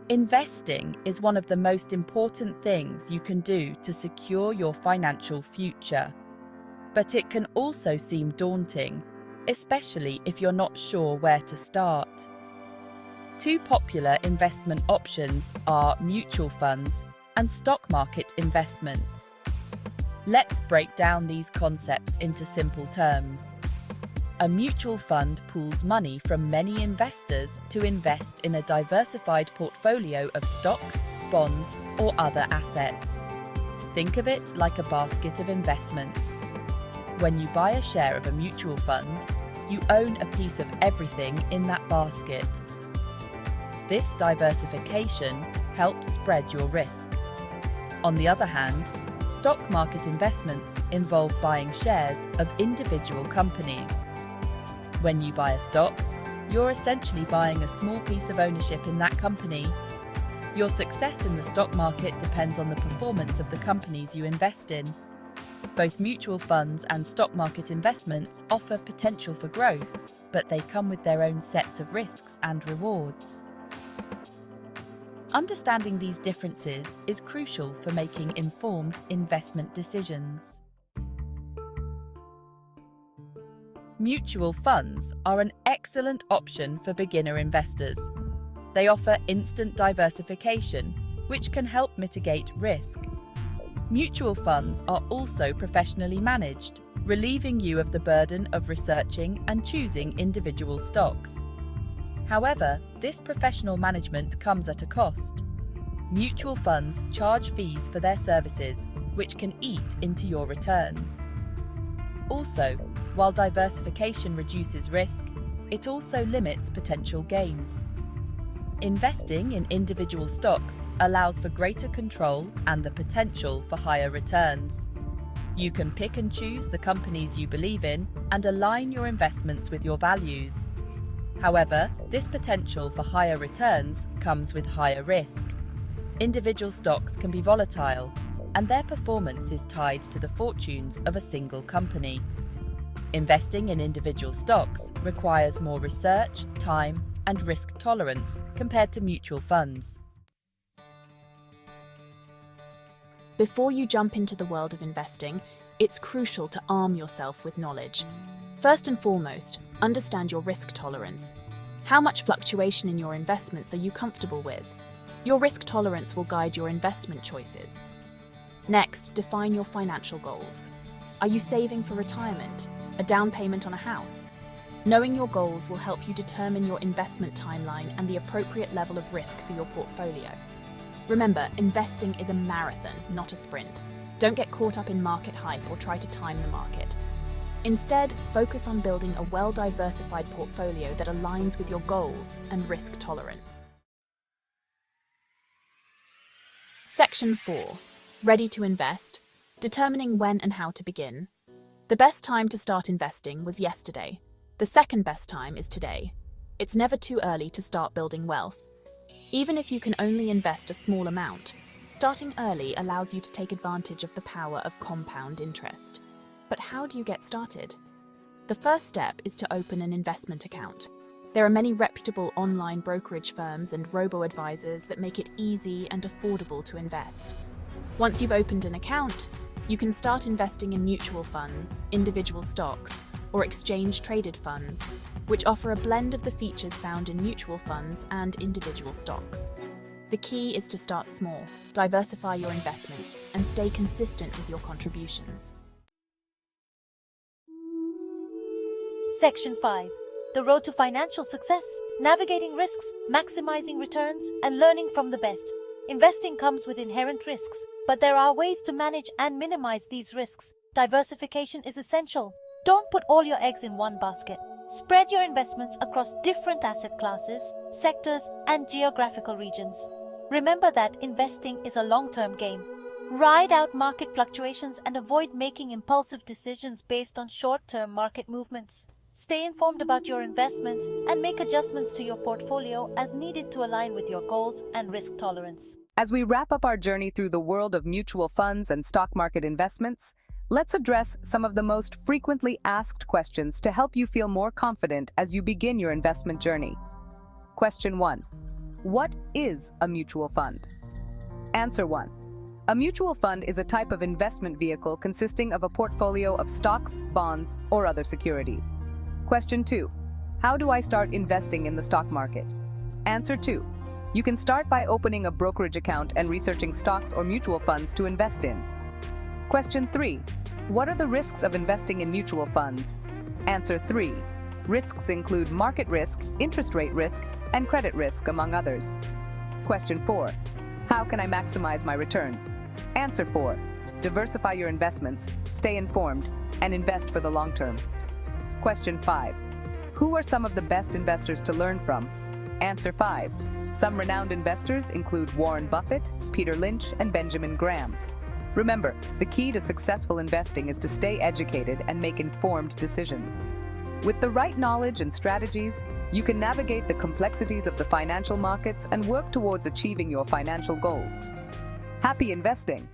Investing is one of the most important things you can do to secure your financial future. But it can also seem daunting, especially if you're not sure where to start. Two popular investment options are mutual funds and stock market investments. Let's break down these concepts into simple terms. A mutual fund pools money from many investors to invest in a diversified portfolio of stocks, bonds, or other assets. Think of it like a basket of investments. When you buy a share of a mutual fund, you own a piece of everything in that basket. This diversification helps spread your risk. On the other hand, stock market investments involve buying shares of individual companies. When you buy a stock, you're essentially buying a small piece of ownership in that company. Your success in the stock market depends on the performance of the companies you invest in. Both mutual funds and stock market investments offer potential for growth, but they come with their own sets of risks and rewards. Understanding these differences is crucial for making informed investment decisions. Mutual funds are an excellent option for beginner investors. They offer instant diversification, which can help mitigate risk. Mutual funds are also professionally managed, relieving you of the burden of researching and choosing individual stocks. However, this professional management comes at a cost. Mutual funds charge fees for their services, which can eat into your returns. Also, while diversification reduces risk, it also limits potential gains. Investing in individual stocks allows for greater control and the potential for higher returns. You can pick and choose the companies you believe in and align your investments with your values. However, this potential for higher returns comes with higher risk. Individual stocks can be volatile, and their performance is tied to the fortunes of a single company. Investing in individual stocks requires more research, time, and risk tolerance compared to mutual funds. Before you jump into the world of investing, it's crucial to arm yourself with knowledge. First and foremost, understand your risk tolerance. How much fluctuation in your investments are you comfortable with? Your risk tolerance will guide your investment choices. Next, define your financial goals. Are you saving for retirement? A down payment on a house? Knowing your goals will help you determine your investment timeline and the appropriate level of risk for your portfolio. Remember, investing is a marathon, not a sprint. Don't get caught up in market hype or try to time the market. Instead, focus on building a well-diversified portfolio that aligns with your goals and risk tolerance. Section 4. Ready to invest? Determining when and how to begin. The best time to start investing was yesterday. The second best time is today. It's never too early to start building wealth. Even if you can only invest a small amount, starting early allows you to take advantage of the power of compound interest. But how do you get started? The first step is to open an investment account. There are many reputable online brokerage firms and robo-advisors that make it easy and affordable to invest. Once you've opened an account, you can start investing in mutual funds, individual stocks, or exchange-traded funds, which offer a blend of the features found in mutual funds and individual stocks. The key is to start small, diversify your investments, and stay consistent with your contributions. Section 5. The road to financial success, navigating risks, maximizing returns, and learning from the best. Investing comes with inherent risks, but there are ways to manage and minimize these risks. Diversification is essential. Don't put all your eggs in one basket. Spread your investments across different asset classes, sectors, and geographical regions. Remember that investing is a long-term game. Ride out market fluctuations and avoid making impulsive decisions based on short-term market movements. Stay informed about your investments and make adjustments to your portfolio as needed to align with your goals and risk tolerance. As we wrap up our journey through the world of mutual funds and stock market investments, let's address some of the most frequently asked questions to help you feel more confident as you begin your investment journey. Question 1. What is a mutual fund? Answer 1. A mutual fund is a type of investment vehicle consisting of a portfolio of stocks, bonds, or other securities. Question 2. How do I start investing in the stock market? Answer 2. You can start by opening a brokerage account and researching stocks or mutual funds to invest in. Question 3. What are the risks of investing in mutual funds? Answer 3. Risks include market risk, interest rate risk, and credit risk, among others. Question 4. How can I maximize my returns? Answer 4. Diversify your investments, stay informed, and invest for the long term. Question 5. Who are some of the best investors to learn from? Answer 5. Some renowned investors include Warren Buffett, Peter Lynch, and Benjamin Graham. Remember, the key to successful investing is to stay educated and make informed decisions. With the right knowledge and strategies, you can navigate the complexities of the financial markets and work towards achieving your financial goals. Happy investing!